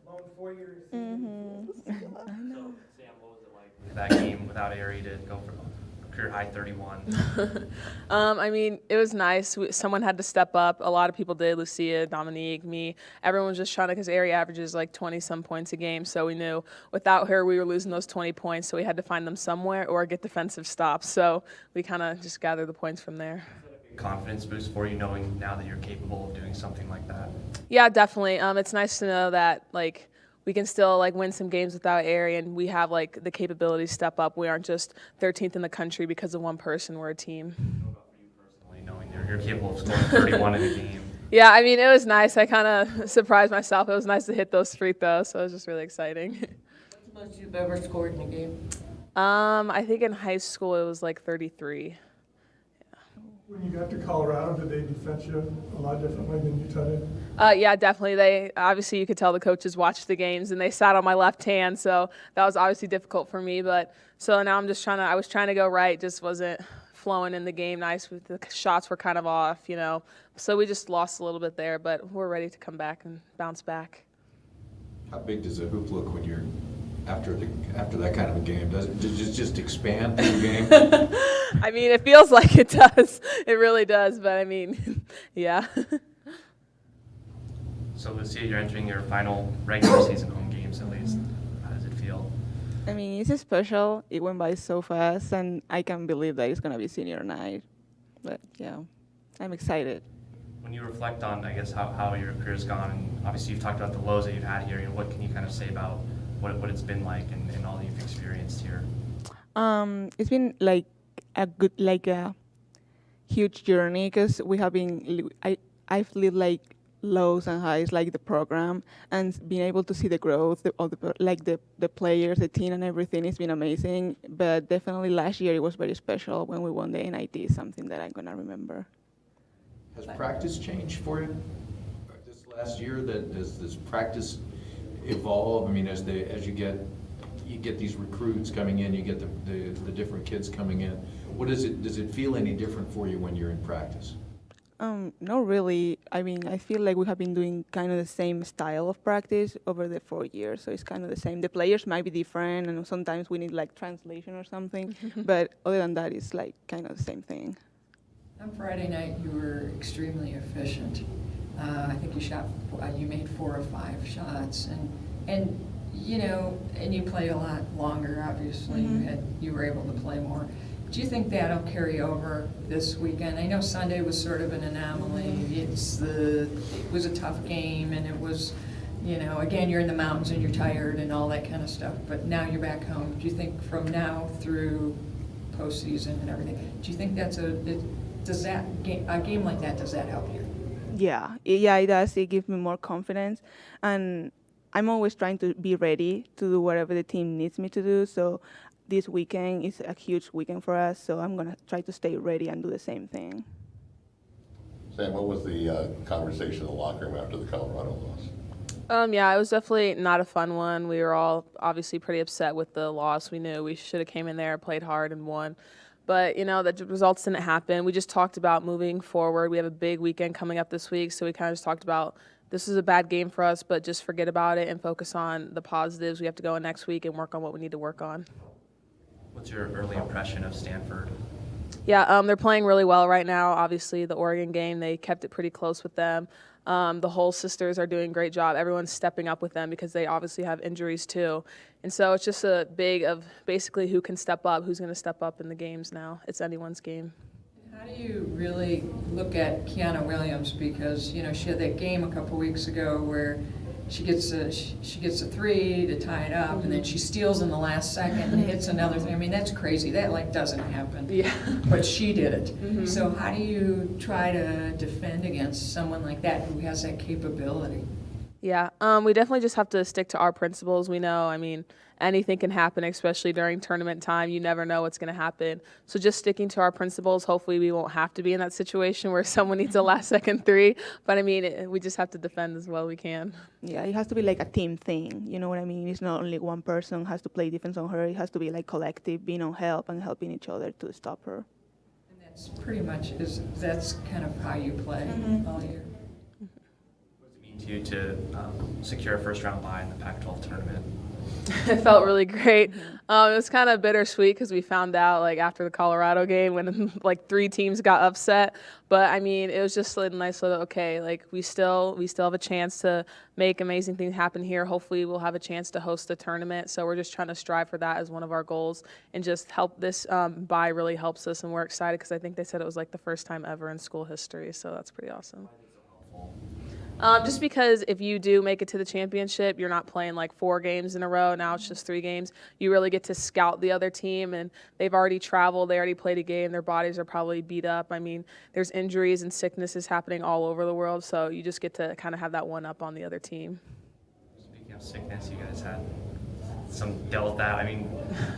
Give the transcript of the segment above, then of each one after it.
Long 4 years. Mm-hmm. So, Sam, what was it like that game without Ari to go for career high 31? I mean, it was nice. Someone had to step up. A lot of people did. Lucia, Dominique, me. Everyone was just trying to, because Ari averages like 20-some points a game. So we knew without her, we were losing those 20 points. So we had to find them somewhere or get defensive stops. So we kind of just gathered the points from there. Confidence boost for you knowing now that you're capable of doing something like that? Yeah, definitely. It's nice to know that like we can still like win some games without Ari, and we have like the capability to step up. We aren't just 13th in the country because of one person. We're a team. What about for you personally, knowing you're capable of scoring 31 in a game? Yeah, I mean, it was nice. I kind of surprised myself. It was nice to hit those free throws, so it was just really exciting. What's the most you've ever scored in a game? I think in high school it was like 33. When you got to Colorado, did they defend you a lot differently than Utah did? Yeah, definitely. They obviously you could tell the coaches watched the games and they sat on my left hand, so that was obviously difficult for me. But so now I'm just I was trying to go right, just wasn't flowing in the game nice. The shots were kind of off, you know. So we just lost a little bit there, but we're ready to come back and bounce back. How big does a hoop look when you're after that kind of a game? Does it just expand through the game? I mean, it feels like it does. It really does. But I mean, yeah. So Lucia, you're entering your final regular season home games at least. How does it feel? I mean, it's special. It went by so fast, and I can't believe that it's going to be senior night. But, yeah, I'm excited. When you reflect on, I guess, how your career's gone, and obviously you've talked about the lows that you've had here, what can you kind of say about what it's been like and all that you've experienced here? It's been like a huge journey because we have been. I've lived like lows and highs, like the program, and being able to see the growth of the players, the team, and everything. It's been amazing. But definitely last year it was very special when we won the NIT. Something that I'm gonna remember. Has practice changed for you this last year? Does this practice evolve? I mean, as you get these recruits coming in, you get the different kids coming in. Does it feel any different for you when you're in practice? Not really. I mean, I feel like we have been doing kind of the same style of practice over the 4 years, so it's kind of the same. The players might be different, and sometimes we need like translation or something, but other than that, it's like kind of the same thing. On Friday night, you were extremely efficient. I think you made 4 or 5 shots, and you played a lot longer. Obviously, you were able to play more. Do you think that'll carry over this weekend? I know Sunday was sort of an anomaly. It was a tough game, and it was, again, you're in the mountains and you're tired and all that kind of stuff. But now you're back home. Do you think from now through postseason and everything, do you think a game like that, does that help you? Yeah, it does. It gives me more confidence, and I'm always trying to be ready to do whatever the team needs me to do. So this weekend is a huge weekend for us, so I'm going to try to stay ready and do the same thing. Sam, what was the conversation in the locker room after the Colorado loss? Yeah, it was definitely not a fun one. We were all obviously pretty upset with the loss. We knew we should have came in there, played hard, and won. But, the results didn't happen. We just talked about moving forward. We have a big weekend coming up this week, so we kind of just talked about this is a bad game for us, but just forget about it and focus on the positives. We have to go in next week and work on what we need to work on. What's your early impression of Stanford? Yeah, they're playing really well right now. Obviously, the Oregon game, they kept it pretty close with them. The whole sisters are doing a great job. Everyone's stepping up with them because they obviously have injuries too. And so it's just a big of basically who can step up, who's going to step up in the games now. It's anyone's game. How do you really look at Kiana Williams? Because, she had that game a couple weeks ago where she gets a 3 to tie it up, and then she steals in the last second and hits another thing. I mean, that's crazy. That doesn't happen. Yeah. But she did it. So how do you try to defend against someone like that who has that capability? Yeah, we definitely just have to stick to our principles. We know, anything can happen, especially during tournament time. You never know what's going to happen. So just sticking to our principles, hopefully we won't have to be in that situation where someone needs a last-second 3. But, we just have to defend as well as we can. Yeah, it has to be like a team thing. You know what I mean? It's not only one person has to play defense on her. It has to be like collective, being on help and helping each other to stop her. And that's pretty much, that's kind of how you play all year. What does it mean To you to secure a first round bye in the Pac-12 tournament. It felt really great. It was kind of bittersweet because we found out like after the Colorado game when like 3 teams got upset. But I mean, it was just a nice little okay. Like we still have a chance to make amazing things happen here. Hopefully, we'll have a chance to host the tournament. So we're just trying to strive for that as one of our goals and just help this bye really helps us. And we're excited because I think they said it was like the first time ever in school history. So that's pretty awesome. Just because if you do make it to the championship, you're not playing like 4 games in a row. Now it's just 3 games. You really get to scout the other team, and they've already traveled. They already played a game. Their bodies are probably beat up. I mean, there's injuries and sicknesses happening all over the world, so you just get to kind of have that one up on the other team. Speaking of sickness, you guys had some dealt with that. I mean,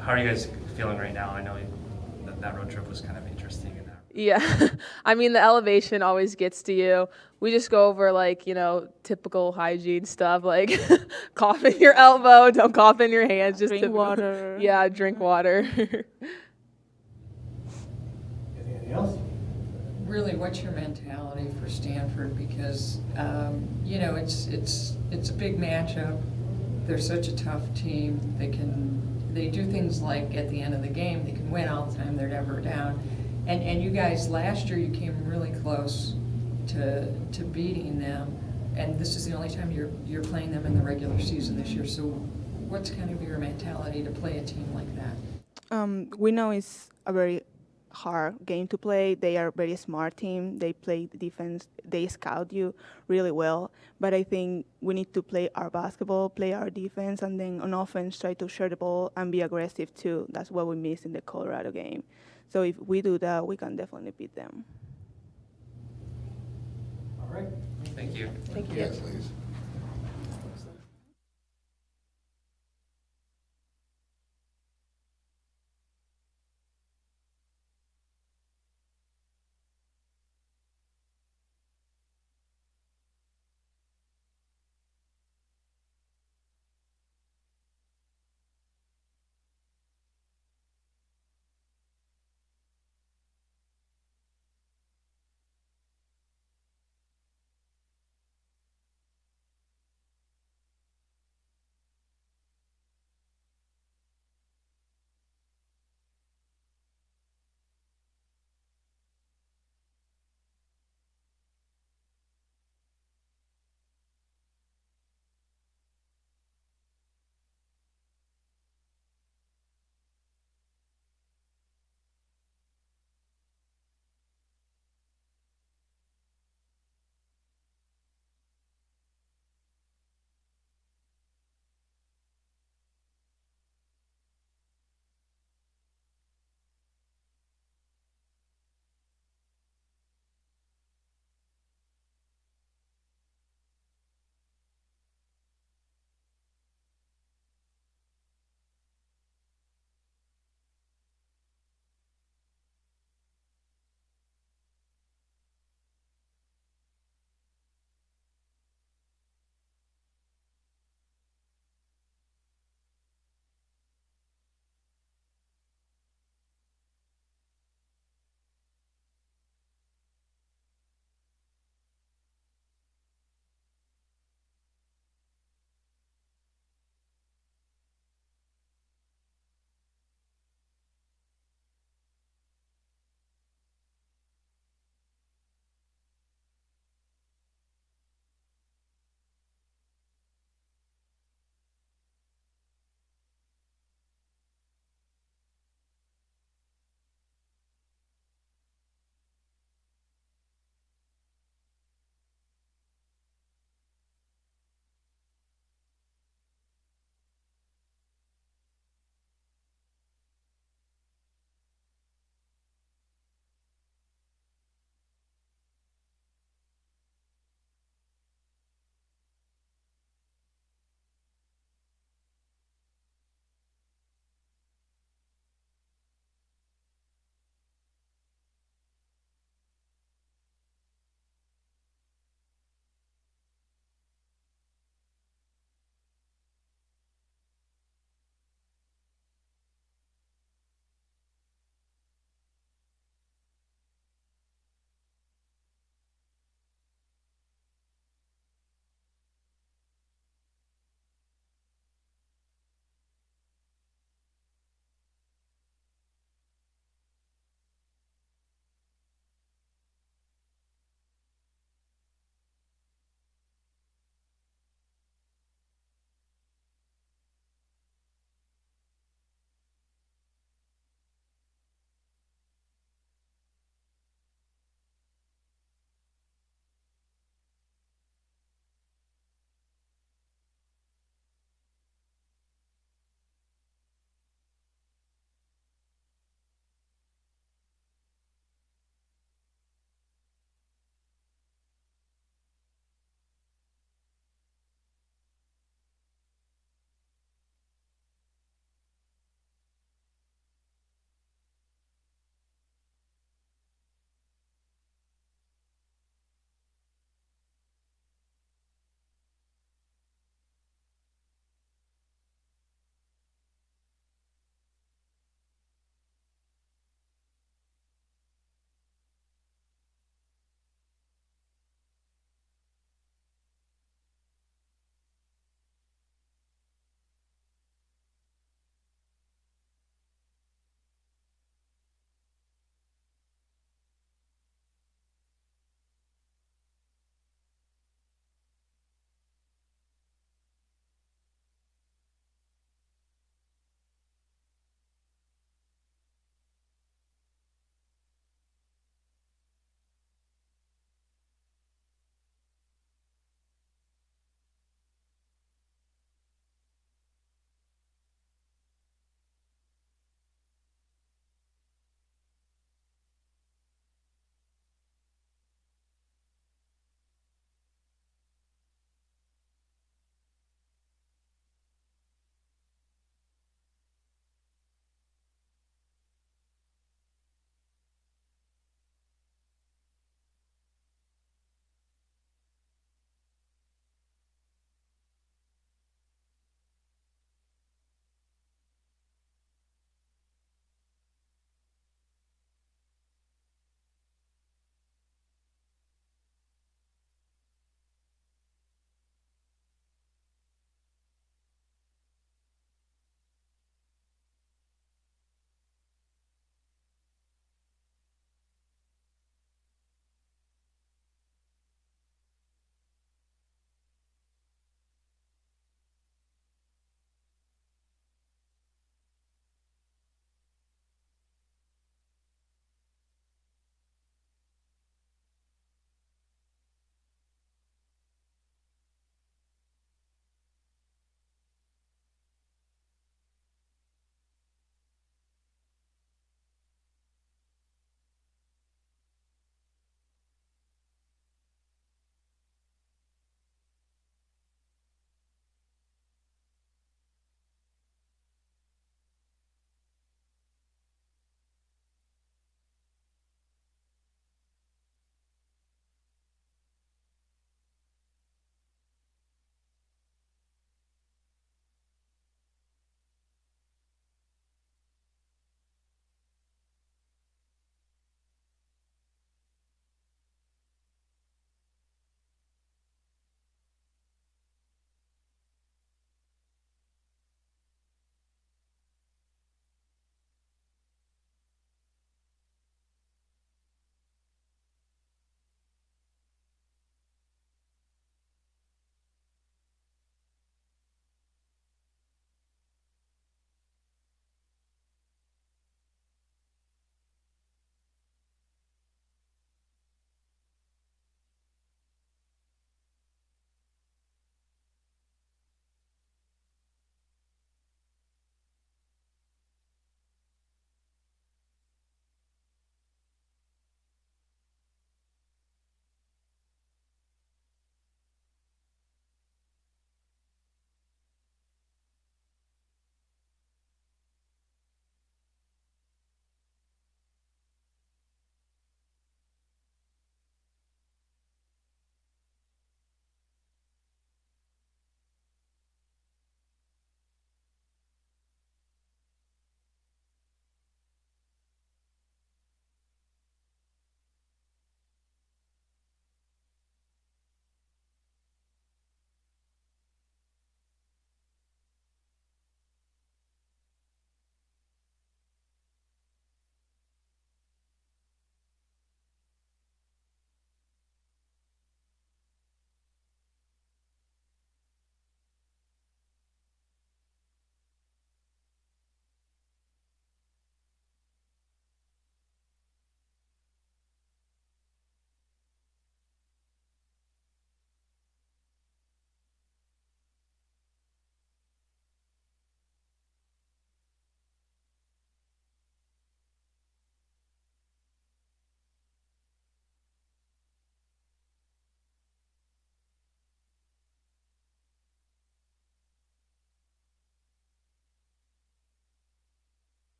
how are you guys feeling right now? I know that road trip was kind of interesting in that. Yeah, I mean, the elevation always gets to you. We just go over, like, typical hygiene stuff, like cough in your elbow, don't cough in your hands. Just Drink typical. water. Yeah, drink water. Anything else? Really, what's your mentality for Stanford? Because, it's a big matchup. They're such a tough team. They do things like at the end of the game, they can win all the time, they're never down. And you guys, last year, you came really close to beating them, and this is the only time you're playing them in the regular season this year. So what's kind of your mentality to play a team like that? We know it's a very hard game to play. They are a very smart team. They play defense. They scout you really well. But I think we need to play our basketball, play our defense, and then on offense try to share the ball and be aggressive too. That's what we missed in the Colorado game. So if we do that, we can definitely beat them. All right. Thank you. Thank you. Yes, please.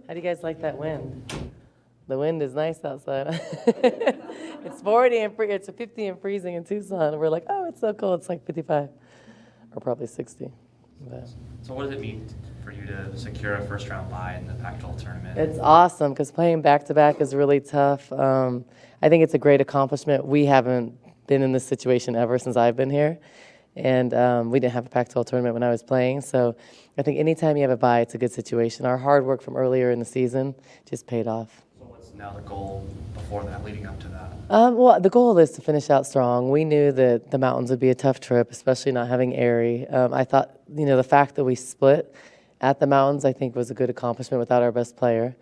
How do you guys like that wind? The wind is nice outside. It's 40 and it's 50 and freezing in Tucson. We're like, oh, it's so cold. It's like 55 or probably 60. But So what does it mean for you to secure a first round bye in the Pac-12 tournament? it's awesome because playing back-to-back is really tough. I think it's a great accomplishment. We haven't been in this situation ever since I've been here. And we didn't have a Pac-12 tournament when I was playing. So I think anytime you have a bye, it's a good situation. Our hard work from earlier in the season just paid off. So what's now the goal before that, leading up to that? Well, the goal is to finish out strong. We knew that the mountains would be a tough trip, especially not having Erie. I thought, the fact that we split at the mountains, I think, was a good accomplishment without our best player.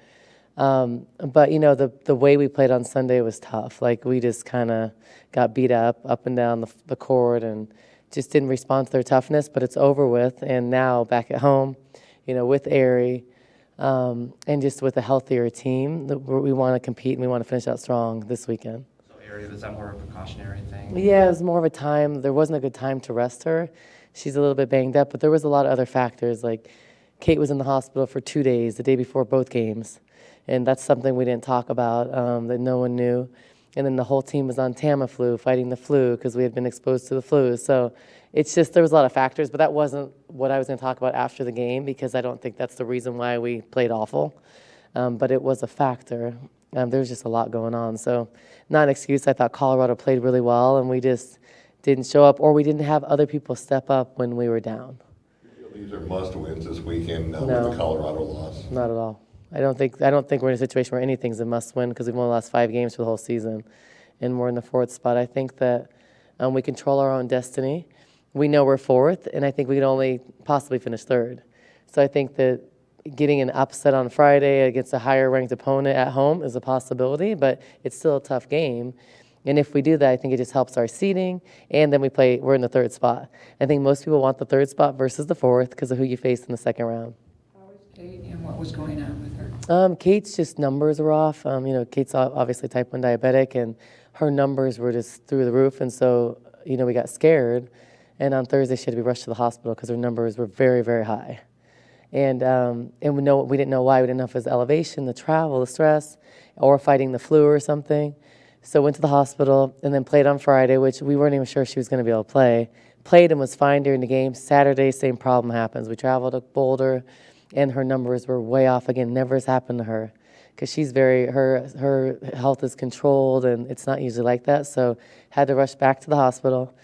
But, the way we played on Sunday was tough. Like, we just kind of got beat up and down the court, and just didn't respond to their toughness. But it's over with, and now back at home, with Erie, and just with a healthier team, we want to compete and we want to finish out strong this weekend. So area, is that more of a precautionary thing? Yeah, it was more of a time. There wasn't a good time to rest her. She's a little bit banged up, but there was a lot of other factors. Like, Kate was in the hospital for 2 days, the day before both games. And that's something we didn't talk about, that no one knew. And then the whole team was on Tamiflu, fighting the flu, because we had been exposed to the flu. So it's just, there was a lot of factors, but that wasn't what I was going to talk about after the game, because I don't think that's the reason why we played awful. But it was a factor. There was just a lot going on. So not an excuse. I thought Colorado played really well, and we just didn't show up, or we didn't have other people step up when we were down. These are must-wins this weekend No. with the Colorado loss. Not at all. I don't think we're in a situation where anything's a must-win, because we've won the last 5 games for the whole season, and we're in the 4th spot. I think that we control our own destiny. We know we're 4th, and I think we can only possibly finish 3rd. So I think that getting an upset on Friday against a higher-ranked opponent at home is a possibility, but it's still a tough game. And if we do that, I think it just helps our seeding, and then we're in the 3rd spot. I think most people want the 3rd spot versus the 4th because of who you face in the 2nd round. How was Kate, and what was going on with her? Kate's just numbers are off. Kate's obviously type 1 diabetic, and her numbers were just through the roof, and so, we got scared. And on Thursday, she had to be rushed to the hospital because her numbers were very, very high. And we didn't know why. We didn't know if it was elevation, the travel, the stress, or fighting the flu or something. So went to the hospital and then played on Friday, which we weren't even sure she was going to be able to play. Played and was fine during the game. Saturday, same problem happens. We traveled to Boulder, and her numbers were way off again. Never has happened to her, because she's her health is controlled, and it's not usually like that. So had to rush back to the hospital,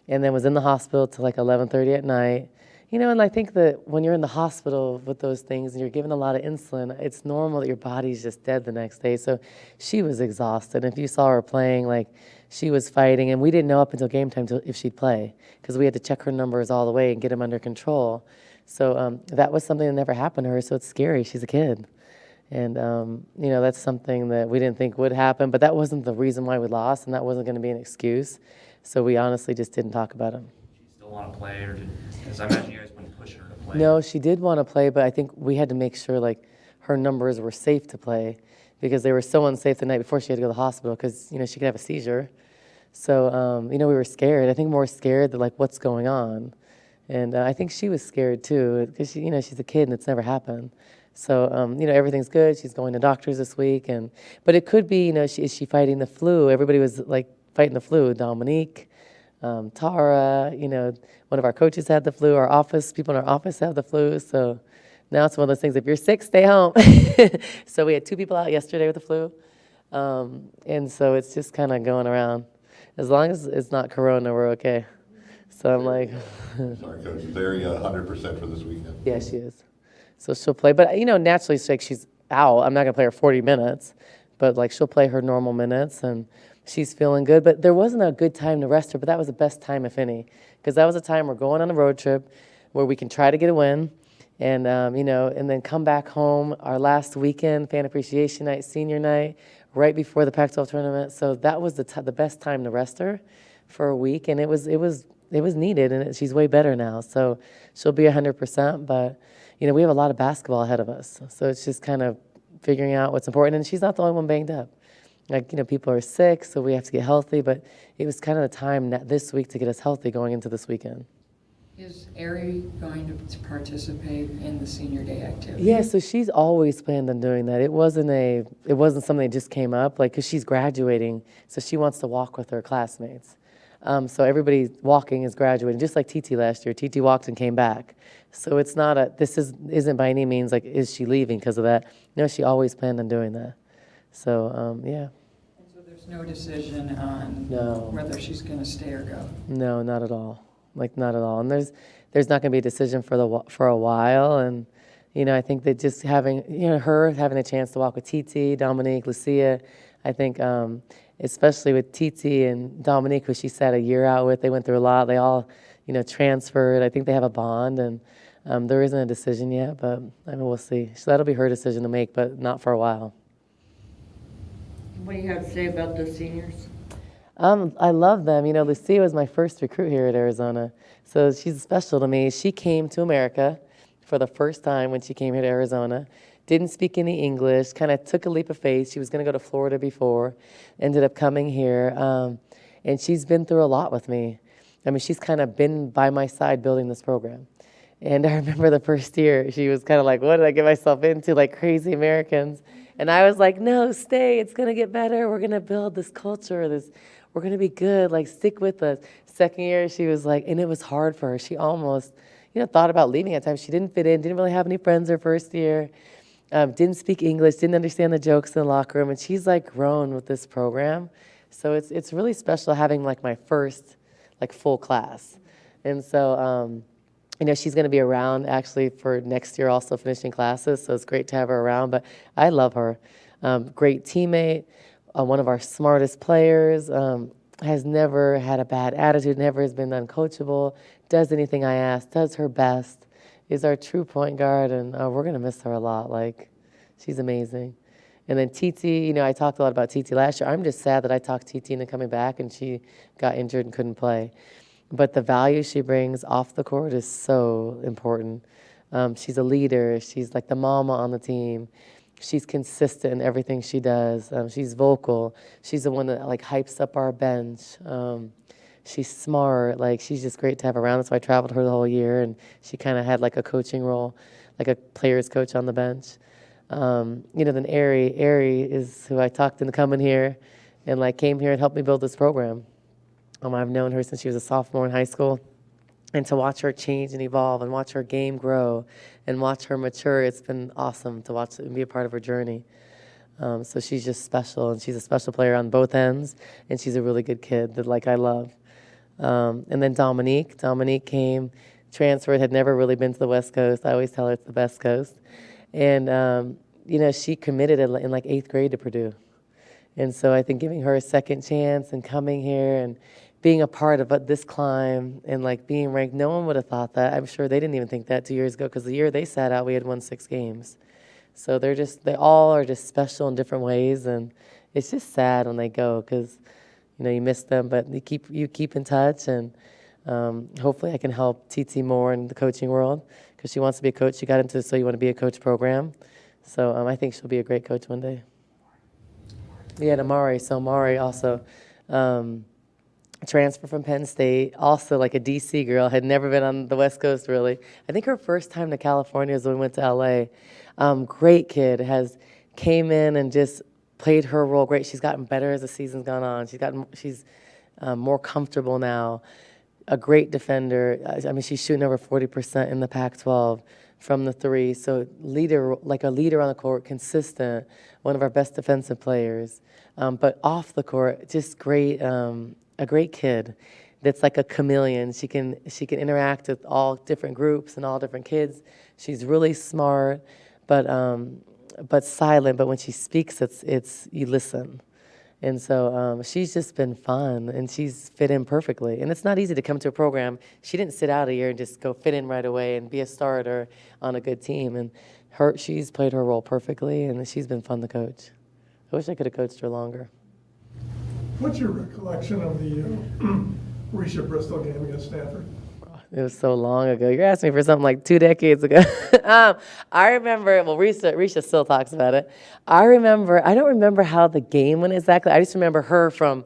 and then was in the hospital till like 11:30 at night. And I think that when you're in the hospital with those things and you're given a lot of insulin, it's normal that your body's just dead the next day. So she was exhausted. If you saw her playing, like, she was fighting, and we didn't know up until game time if she'd play, because we had to check her numbers all the way and get them under control. So that was something that never happened to her, so it's scary. She's a kid. And, that's something that we didn't think would happen, but that wasn't the reason why we lost, and that wasn't going to be an excuse. So we honestly just didn't talk about it. Still want to play, or because I imagine you guys wouldn't push her to play? No, she did want to play, but I think we had to make sure, like, her numbers were safe to play, because they were so unsafe the night before she had to go to the hospital, because, she could have a seizure. So, we were scared. I think more scared that, like, what's going on. And I think she was scared too, because she's a kid and it's never happened. So, everything's good. She's going to doctors this week, but it could be, is she fighting the flu? Everybody was like fighting the flu. Dominique, Tara, one of our coaches had the flu. People in our office have the flu. So now it's one of those things. If you're sick, stay home. So we had 2 people out yesterday with the flu, and so it's just kind of going around. As long as it's not corona, we're okay. So I'm like, Sorry, Coach, is there 100% for this weekend? yeah, she is. So she'll play, but naturally, she's out. I'm not gonna play her 40 minutes, but like she'll play her normal minutes, and she's feeling good. But there wasn't a good time to rest her, but that was the best time, if any, because that was a time we're going on a road trip where we can try to get a win, and and then come back home. Our last weekend, fan appreciation night, senior night, right before the Pac-12 tournament. So that was the best time to rest her for a week, and it was needed, and she's way better now. So she'll be 100%, but we have a lot of basketball ahead of us. So it's just kind of figuring out what's important, and she's not the only one banged up. Like, people are sick, so we have to get healthy, but it was kind of the time this week to get us healthy going into this weekend. Is Ari going to participate in the senior day activity? Yeah, so she's always planned on doing that. It wasn't something that just came up, like, because she's graduating, so she wants to walk with her classmates. So everybody walking is graduating, just like TT last year. TT walked and came back. So it's not isn't by any means like, is she leaving because of that? No, she always planned on doing that. So, yeah. And so there's no decision on No. whether she's going to stay or go? No, not at all. Like, not at all. And there's not going to be a decision for a while. And, I think that just having, her having a chance to walk with TT, Dominique, Lucia, I think, especially with TT and Dominique, who she sat a year out with, they went through a lot. They all, transferred. I think they have a bond, and there isn't a decision yet, but we'll see. So that'll be her decision to make, but not for a while. What do you have to say about the seniors? I love them. Lucia was my first recruit here at Arizona, so she's special to me. She came to America for the first time when she came here to Arizona. Didn't speak any English, kind of took a leap of faith. She was going to go to Florida before, ended up coming here, and she's been through a lot with me. She's kind of been by my side building this program. And I remember the first year, she was kind of like, what did I get myself into, like crazy Americans? And I was like, no, stay, it's going to get better. We're going to build this culture, we're going to be good, like stick with us. Second year, she was like, and it was hard for her. She almost, thought about leaving at times. She didn't fit in, didn't really have any friends her first year, didn't speak English, didn't understand the jokes in the locker room, and she's like grown with this program. So it's really special having like my first like full class. And so, she's going to be around actually for next year also finishing classes, so it's great to have her around, but I love her. Great teammate, one of our smartest players, has never had a bad attitude, never has been uncoachable, does anything I ask, does her best, is our true point guard, and we're going to miss her a lot. Like, she's amazing. And then TT, I talked a lot about TT last year. I'm just sad that I talked TT into coming back and she got injured and couldn't play. But the value she brings off the court is so important. She's a leader. She's like the mama on the team. She's consistent in everything she does. She's vocal. She's the one that like hypes up our bench. She's smart. Like, she's just great to have around. That's why I traveled her the whole year, and she kind of had like a coaching role, like a player's coach on the bench. Then Ari is who I talked into coming here, and like came here and helped me build this program. I've known her since she was a sophomore in high school, and to watch her change and evolve and watch her game grow and watch her mature, it's been awesome to watch and be a part of her journey. So she's just special, and she's a special player on both ends, and she's a really good kid that like I love. And then Dominique came, transferred, had never really been to the West Coast. I always tell her it's the best coast. And, she committed in like 8th grade to Purdue. And so I think giving her a second chance and coming here and being a part of this climb and like being ranked, no one would have thought that. I'm sure they didn't even think that 2 years ago, because the year they sat out, we had won 6 games. So they all are just special in different ways. And it's just sad when they go, because, you miss them, but you keep in touch. And hopefully I can help TT more in the coaching world, because she wants to be a coach. She got into So You Want to Be a Coach program. So I think she'll be a great coach one day. Yeah, to Mari. So Mari also transferred from Penn State, also like a DC girl, had never been on the West Coast really. I think her first time to California was when we went to LA. Great kid, came in and just played her role great. She's gotten better as the season's gone on. She's more comfortable now. A great defender. She's shooting over 40% in the Pac-12 from the 3. So leader, like a leader on the court, consistent, one of our best defensive players. But off the court, just great, a great kid that's like a chameleon. She can interact with all different groups and all different kids. She's really smart, but silent. But when she speaks, it's you listen. And so she's just been fun, and she's fit in perfectly. And it's not easy to come to a program. She didn't sit out a year and just go fit in right away and be a starter on a good team. And she's played her role perfectly, and she's been fun to coach. I wish I could have coached her longer. What's your recollection of the Risha Bristol game against Stanford? It was so long ago. You're asking me for something like 2 decades ago. I remember, Risha still talks about it. I don't remember how the game went exactly. I just remember her from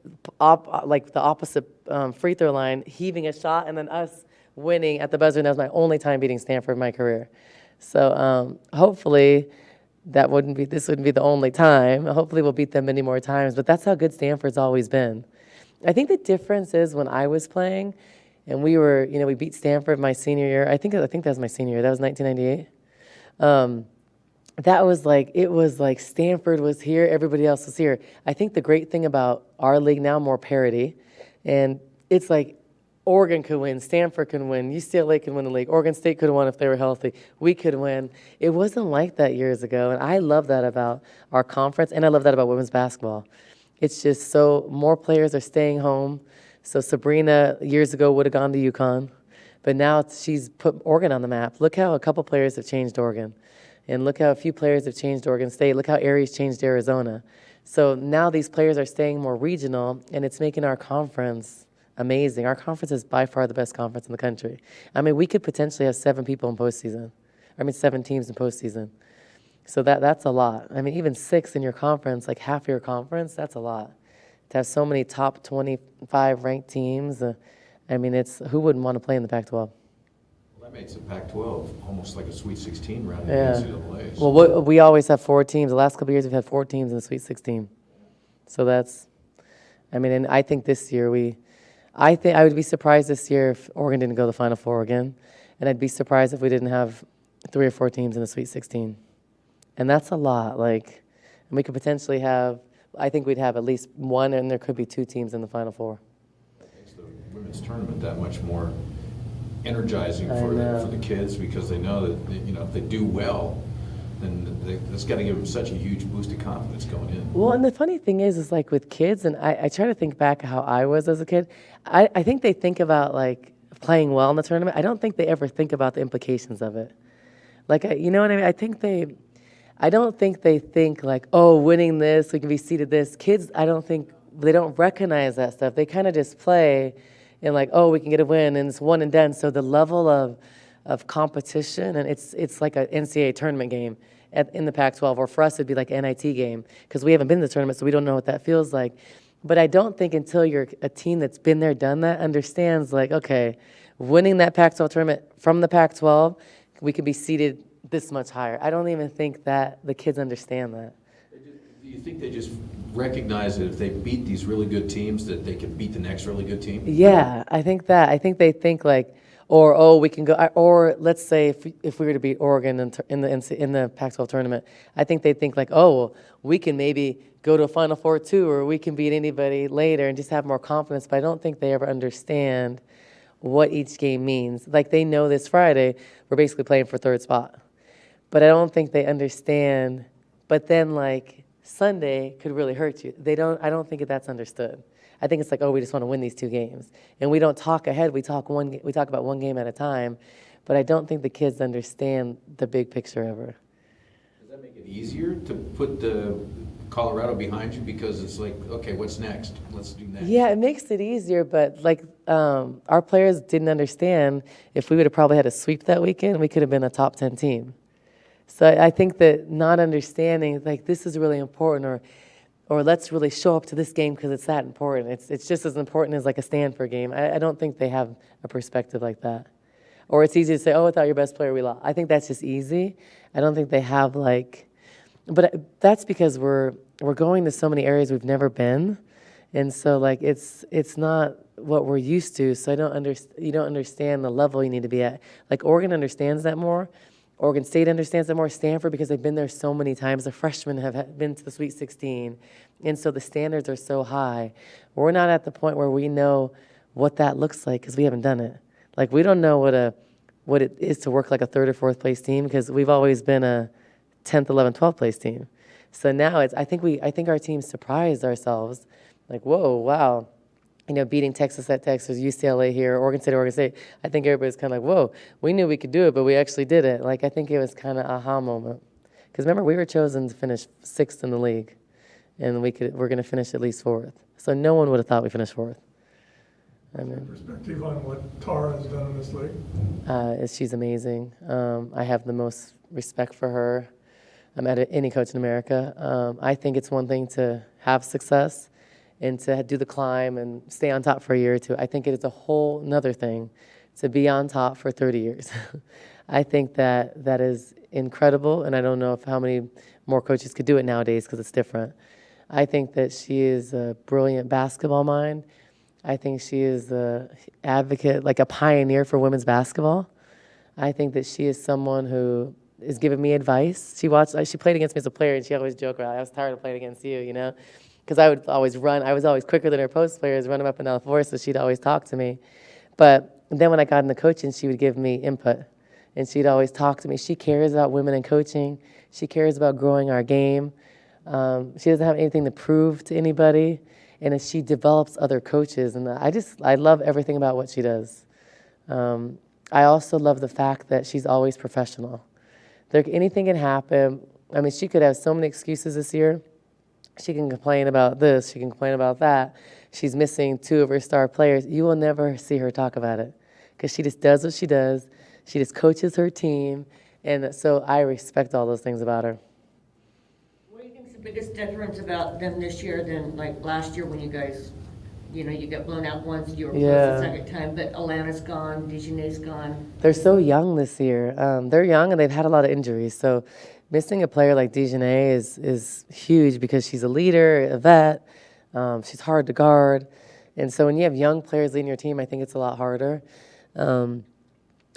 the opposite free throw line heaving a shot, and then us winning at the buzzer, and that was my only time beating Stanford in my career. So hopefully this wouldn't be the only time. Hopefully we'll beat them many more times, but that's how good Stanford's always been. I think the difference is when I was playing, and we beat Stanford my senior year. I think that was my senior year. That was 1998. It was like Stanford was here, everybody else was here. I think the great thing about our league now, more parity, and it's like Oregon could win, Stanford could win, UCLA could win the league, Oregon State could have won if they were healthy, we could win. It wasn't like that years ago, and I love that about our conference, and I love that about women's basketball. It's just so more players are staying home. So Sabrina years ago would have gone to UConn, but now she's put Oregon on the map. Look how a couple players have changed Oregon. And look how a few players have changed Oregon State. Look how Aries changed Arizona. So now these players are staying more regional, and it's making our conference amazing. Our conference is by far the best conference in the country. I mean, we could potentially have 7 people in postseason. 7 teams in postseason. So that's a lot. I mean, even 6 in your conference, like half your conference, that's a lot. To have so many top 25 ranked teams, who wouldn't want to play in the Pac-12? Well, that makes the Pac-12 almost like a Sweet 16 round in the Yeah. NCAA. Well, we always have 4 teams. The last couple of years, we've had 4 teams in the Sweet 16. So and I think this year I would be surprised this year if Oregon didn't go to the Final Four again, and I'd be surprised if we didn't have 3 or 4 teams in the Sweet 16. And that's a lot. And we could potentially have, I think we'd have at least 1, and there could be 2 teams in the Final Four. That makes the women's tournament that much more energizing I for know. the kids, because they know that if they do well, then that's got to give them such a huge boost of confidence going in. Well, and the funny thing is like with kids, and I try to think back how I was as a kid, I think they think about playing well in the tournament. I don't think they ever think about the implications of it. You know what I mean? I don't think they think winning this, we can be seeded this. Kids, I don't think, they don't recognize that stuff. They kind of just play and we can get a win, and it's one and done. So the level of competition, and it's like an NCAA tournament game in the Pac-12, or for us it'd be like an NIT game, because we haven't been to the tournament, so we don't know what that feels like. But I don't think until you're a team that's been there, done that, understands okay, winning that Pac-12 tournament from the Pac-12, we could be seeded this much higher. I don't even think that the kids understand that. Do you think they just recognize that if they beat these really good teams, that they can beat the next really good team? Yeah, I think that. I think they think we can go, or let's say if we were to beat Oregon in the Pac-12 tournament, I think they think we can maybe go to a Final Four too, or we can beat anybody later and just have more confidence. But I don't think they ever understand what each game means. They know this Friday, we're basically playing for 3rd spot. But I don't think they understand. But then Sunday could really hurt you. I don't think that's understood. I think it's we just want to win these 2 games. And we don't talk ahead, we talk about one game at a time. But I don't think the kids understand the big picture ever. Does that make it easier to put the Colorado behind you, because it's okay, what's next? Let's do next. Yeah, it makes it easier, but our players didn't understand if we would have probably had a sweep that weekend, we could have been a top 10 team. So I think that not understanding this is really important, or let's really show up to this game because it's that important. It's just as important as a Stanford game. I don't think they have a perspective like that. Or it's easy to say, without your best player, we lost. I think that's just easy. I don't think they have but that's because we're going to so many areas we've never been, and so it's not what we're used to. So you don't understand the level you need to be at. Oregon understands that more. Oregon State understands that more. Stanford, because they've been there so many times. The freshmen have been to the Sweet 16. And so the standards are so high. We're not at the point where we know what that looks like because we haven't done it. We don't know what it is to work like a 3rd or 4th place team, because we've always been a 10th, 11th, 12th place team. So now I think our team surprised ourselves. Whoa, wow. Beating Texas at Texas, UCLA here, Oregon State. I think everybody's kind of whoa, we knew we could do it, but we actually did it. I think it was kind of aha moment. Because remember, we were chosen to finish 6th in the league, and we're going to finish at least 4th. So no one would have thought we finished 4th. Perspective on what Tara has done in this league? She's amazing. I have the most respect for her. I'm at any coach in America. I think it's one thing to have success and to do the climb and stay on top for a year or 2. I think it is a whole another thing to be on top for 30 years. I think that that is incredible, and I don't know if how many more coaches could do it nowadays because it's different. I think that she is a brilliant basketball mind. I think she is an advocate, like a pioneer for women's basketball. I think that she is someone who is giving me advice. She played against me as a player, and she always joked around, I was tired of playing against you, you know? Because I would always run. I was always quicker than her post players, running up and down the floor, so she'd always talk to me. But then when I got into coaching, she would give me input, and she'd always talk to me. She cares about women in coaching. She cares about growing our game. She doesn't have anything to prove to anybody, and she develops other coaches, and I love everything about what she does. I also love the fact that she's always professional. Anything can happen. I mean, she could have so many excuses this year. She can complain about this, she can complain about that. She's missing 2 of her star players. You will never see her talk about it because she just does what she does. She just coaches her team, and so I respect all those things about her. What do you think is the biggest difference about them this year than like last year when you guys, you know, you got blown out once, you were close the second time, but Alana's gone, Dejanay's gone. They're so young this year. They're young and they've had a lot of injuries. So missing a player like Dejanay is huge because she's a leader, a vet. She's hard to guard. And so when you have young players leading your team, I think it's a lot harder.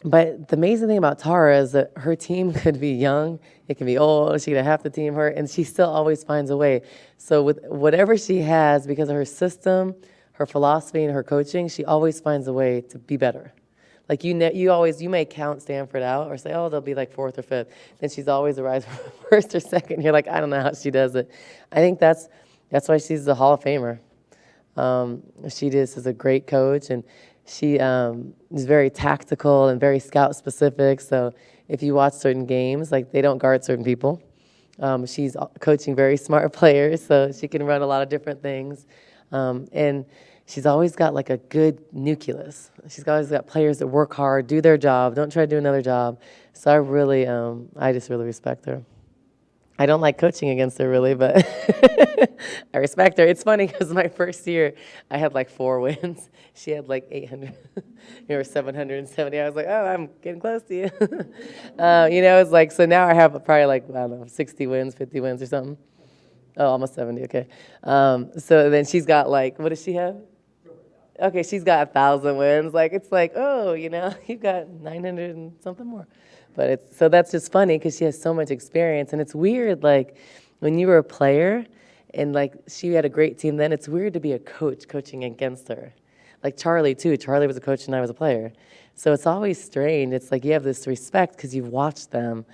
But the amazing thing about Tara is that her team could be young, it can be old, she could have half the team hurt, and she still always finds a way. So with whatever she has, because of her system, her philosophy, and her coaching, she always finds a way to be better. Like you may count Stanford out or say, oh, they'll be like 4th or 5th. Then she's always arrives 1st or 2nd. You're like, I don't know how she does it. I think that's why she's the Hall of Famer. She just is a great coach, and she is very tactical and very scout specific. So if you watch certain games, like they don't guard certain people. She's coaching very smart players, so she can run a lot of different things. And she's always got like a good nucleus. She's always got players that work hard, do their job, don't try to do another job. So I just really respect her. I don't like coaching against her really, but I respect her. It's funny because my first year, I had like 4 wins. She had like 800, 770. I was like, oh, I'm getting close to you. It's like, so now I have probably like, I don't know, 60 wins, 50 wins or something. Oh, almost 70, okay. So then she's got like, what does she have? Okay, she's got 1,000 wins. Like, it's like, oh, you've got 900 and something more. But so that's just funny because she has so much experience. And it's weird, like, when you were a player and, like, she had a great team then, it's weird to be a coach coaching against her. Like Charlie, too. Charlie was a coach and I was a player. So it's always strange. It's like you have this respect because you've watched them.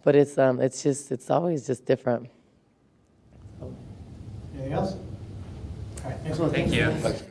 But it's always just different. Anything else? All right, next one. Thank you. Thanks.